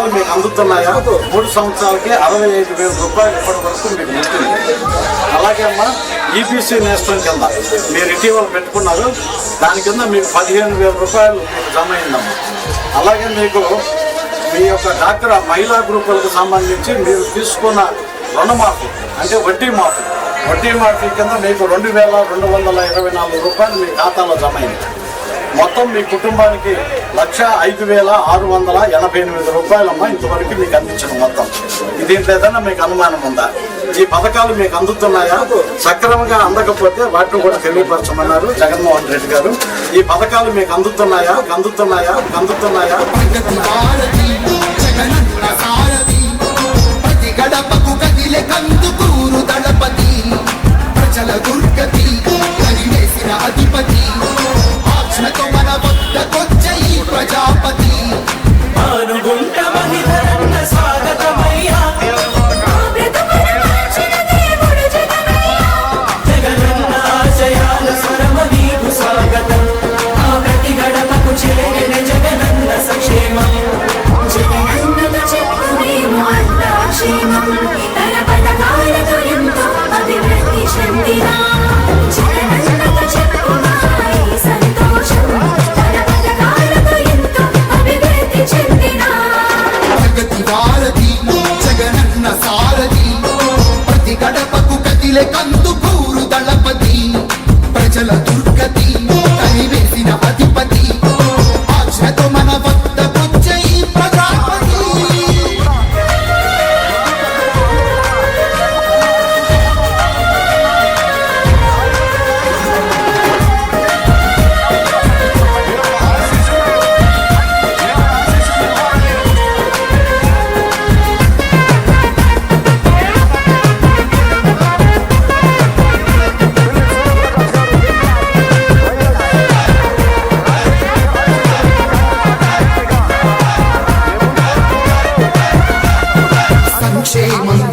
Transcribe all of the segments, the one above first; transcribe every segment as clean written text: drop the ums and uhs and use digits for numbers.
పథకాలు మీకు అందుతున్నాయా? 3 సంవత్సరాలకి 65,000 రూపాయలు ఇప్పటి వరకు మీకు ఉంటుంది. అలాగే అమ్మా ఈబీసీ నేస్తం కింద మీరు ఇటీవల పెట్టుకున్నారు, దాని కింద మీకు 15,000 రూపాయలు మీకు జమ అయిందమ్మా. అలాగే మీకు మీ యొక్క డాక్టర్ మహిళా గ్రూపులకు సంబంధించి మీరు తీసుకున్న రుణమాఫీ అంటే వడ్డీ మాఫీ కింద మీకు 2,224 రూపాయలు మీ ఖాతాలో జమ అయింది. మొత్తం మీ కుటుంబానికి 1,05,688 రూపాయలమ్మా ఇంతవరకు మీకు అందించిన మొత్తం. దీంట్లో ఏదైనా మీకు అనుమానం ఉందా? ఈ పథకాలు మీకు అందుతున్నాయా? సక్రమంగా అందకపోతే వాటిని కూడా తెలియపరచమన్నారు జగన్మోహన్ రెడ్డి గారు. ఈ పథకాలు మీకు అందుతున్నాయా? ప్రజాపతి కందుకూరు దళపతి ప్రజల దుర్గతి కనివేసిన అధిపతి ఆజ్ఞతో మన వద్దకొచ్చే ఈ ప్రజాపతి.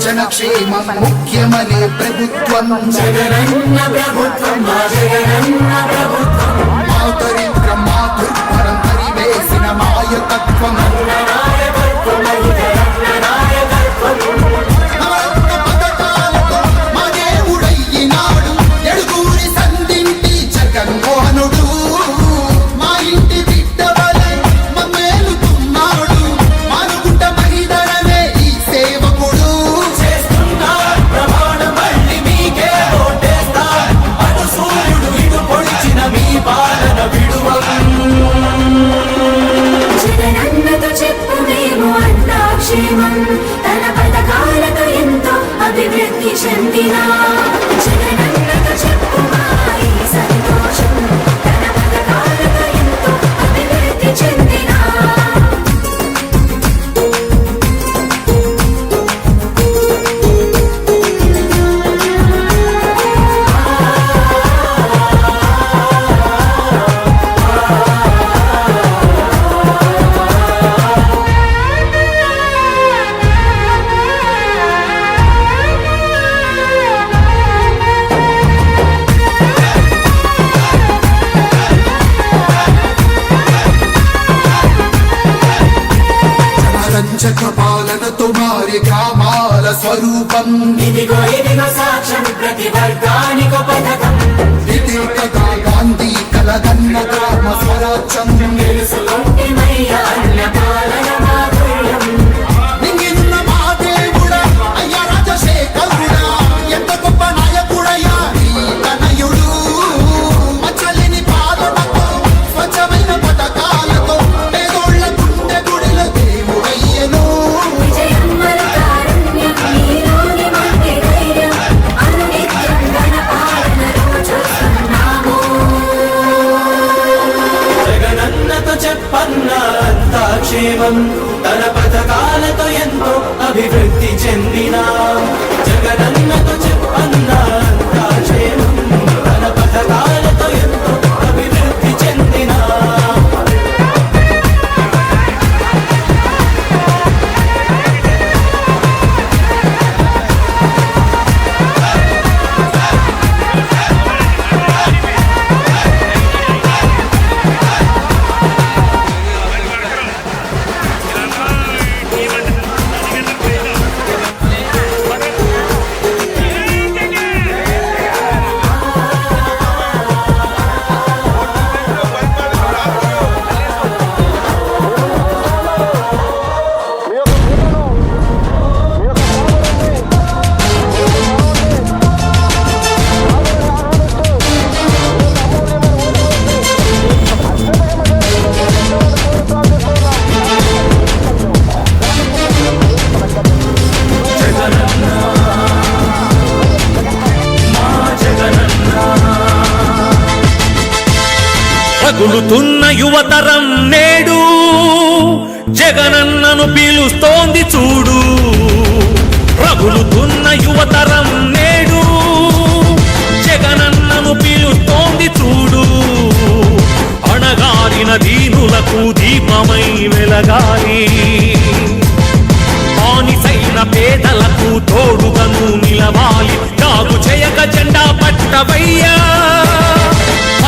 జనక్షేమం ముఖ్యమనే ప్రభుత్వం జగనన్న ప్రభుత్వం మాతరిత్రం మాతృపరం పరివేసిన మాయకత్వం పథకాలతో మా దేవుడయ్యినాడు ఎడుగూరి సంధింటి జగన్మోహనుడు. మా ఇంటి బిడ్డ వలె మమ్మేలుతున్నాడు మానుకుంట మహిదరనే ఈ సేవకుడు. జగనన్నతో చెప్పు మేము అన్నాక్షేమం తన పథకాలతో ఎంతో అభివృద్ధి చెందినా. జగనన్నతో చెప్పు మా ఈ సంతోషం తన పథకాలతో ఎంతో అభివృద్ధి చెందినా. పాలనతో మారి గ్రామాల స్వరూపం ఇదిగో సాక్ష్యం ప్రతి వర్గానికో పథకం. ఇదిగా గాంధీ కలగన్న గ్రామ స్వరాజ్యం నింగినున్న మా దేవుడా అయ్యా రాజశేఖరుడా ఎంత గొప్ప నాయకుడయ్యా తనయుడు. మచ్చలేని పాలనతో స్వచ్ఛమైన పథకాలతో పేదోళ్ల గుండె గుడిలో దేవుడయ్యను. జగనన్నతో చెప్పన్నా అంతాక్షేమం తన పథకాలతో ఎంతో అభివృద్ధి చెందినా. జగనన్నతో చెప్పన్నా అంతాక్షేమం తన పథకాలతో ఎంతో అభివృద్ధి చెందినా. రగులుతున్న యువతరం నేడు జగనన్నను పిలుస్తోంది చూడు. రగులుతున్న యువతరం నేడు జగనన్నను పిలుస్తోంది చూడు. అణగారిన దీనులకు దీపమై వెలగాలి, బానిసైన పేదలకు తోడుగను నిలవాలి. తాగు చేయక జెండా పట్టవయ్యా,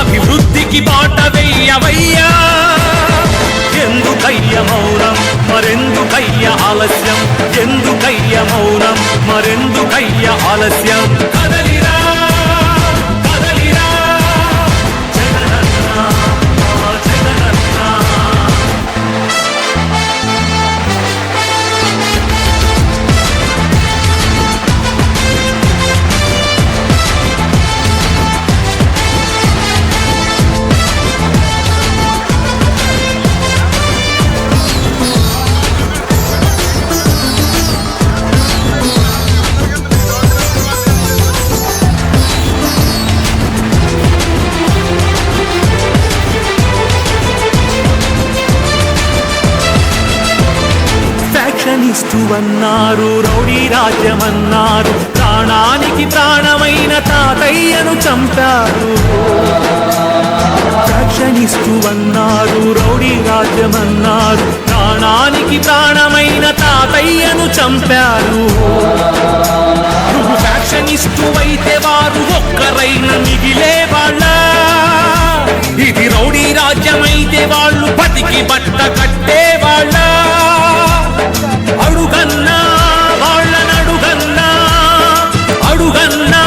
అభివృద్ధికి బాట వెయ్యవయ్యా. ఎందుకయ్య మౌనం మరెందుకయ్య ఆలస్యం, ఎందుకయ్య మౌనం మరెందుకయ్య ఆలస్యం. కదలిరా కదలిరా జగనన్న జగనన్న. అన్నారు, రౌడీ రాజ్యమన్నారు, ప్రాణానికి ప్రాణమైన తాతయ్యను చంపారు. ఫ్యాక్షనిస్టు అన్నారు, రౌడీ రాజ్యమన్నారు, ప్రాణానికి ప్రాణమైన తాతయ్యను చంపారు. నువ్వు ఫ్యాక్షనిస్టు అయితే వారు ఒక్కరైనా మిగిలే వాళ్ళ. ఇది రౌడీ రాజ్యమైతే వాళ్ళు బతికి బట్ట కట్టే వాళ్ళ. అడుగన్నా వాళ్ళనడుగన్నా, అడుగన్నా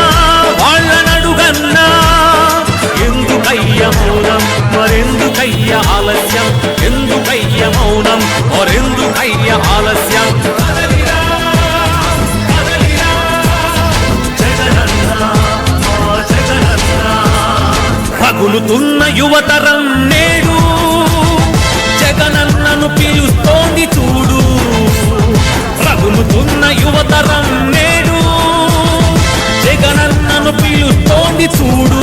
వాళ్ళనడుగన్నా. ఎందుకయ్య మౌనం మరెందుకయ్య ఆలస్యం, ఎందుకయ్య మౌనం మరెందుకయ్య ఆలస్యం. కదలిరా కదలిరా జగనన్న జగనన్న. పగులుతున్న యువతరం నేడు జగనన్నను పిలుస్తోంది చూడు. రగులుతున్న యువతరం నేడు జగనన్నను పిలుస్తోంది చూడు.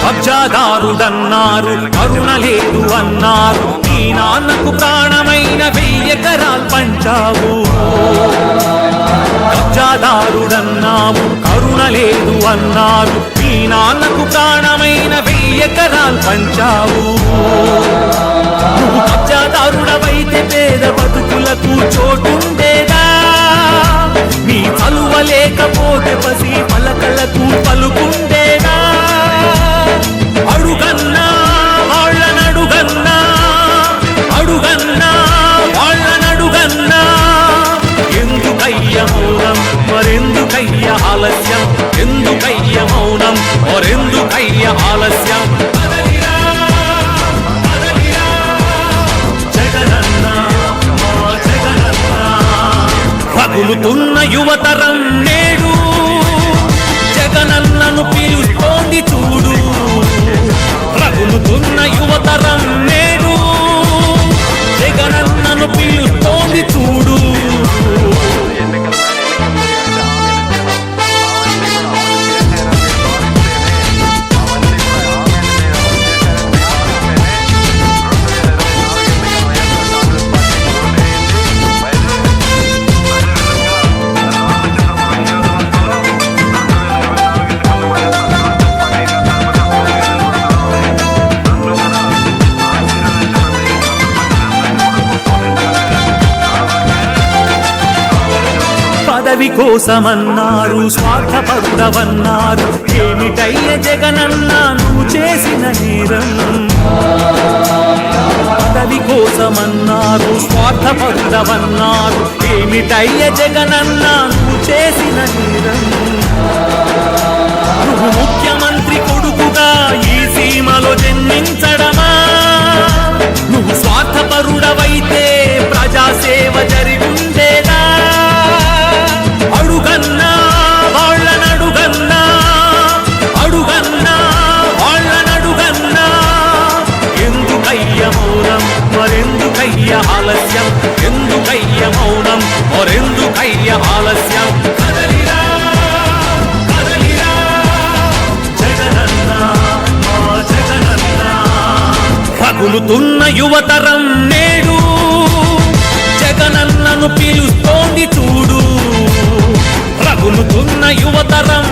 కబ్జాదారుడన్నారు, కరుణ లేదు అన్నారు, నీ నాన్నకు ప్రాణమైన 1000 ఎకరాలు పంచావు. కబ్జాదారుడన్నావు, కరుణ లేదు అన్నారు, నీ నాన్నకు ప్రాణమైన 1000 ఎకరాలు పంచావు. నువ్వు కబ్జాదారుడవైతే పేద బతుకులకు చోటుండేదా? నీ చలువ లేకపోతే పసి పలకలకు పలుకుండేదా? అడుగన్నా వాళ్ళనడుగన్నా, అడుగన్నా వాళ్ళనడుగన్నా. ఎందుకయ్య మౌనం మరెందుకయ్య ఆలస్యం, ఎందుకయ్య మౌనం మరెందుకయ్య ఆలస్యం. కదలిరా కదలిరా జగనన్న జగనన్న. పగులుతున్న యువతరం నేడు జగనన్నను పిలుస్తోంది చూడు. రగులుతున్న యువతరం నేడు జగనన్నను పిలుస్తోంది చూడు. పదవి కోసమన్నారు, స్వార్థపరుడవన్నారు, ఏమిటయ్య జగనన్న నువ్వు చేసిన నేరం. పదవి కోసమన్నారు, స్వార్థపరుడవన్నారు, ఏమిటయ్య జగనన్న నువ్వు చేసిన నేరం. నువ్వు ముఖ్యమంత్రి ఎందుకయ్య ఆలస్యం, ఎందుకయ్య మౌనం, మరెందుకయ్య ఆలస్యం? కదలిరా కదలిరా జగనన్న మా జగనన్న. రగులుతున్న యువతరం నేడు జగనన్నను పిలుస్తోంది చూడు. రగులుతున్న యువతరం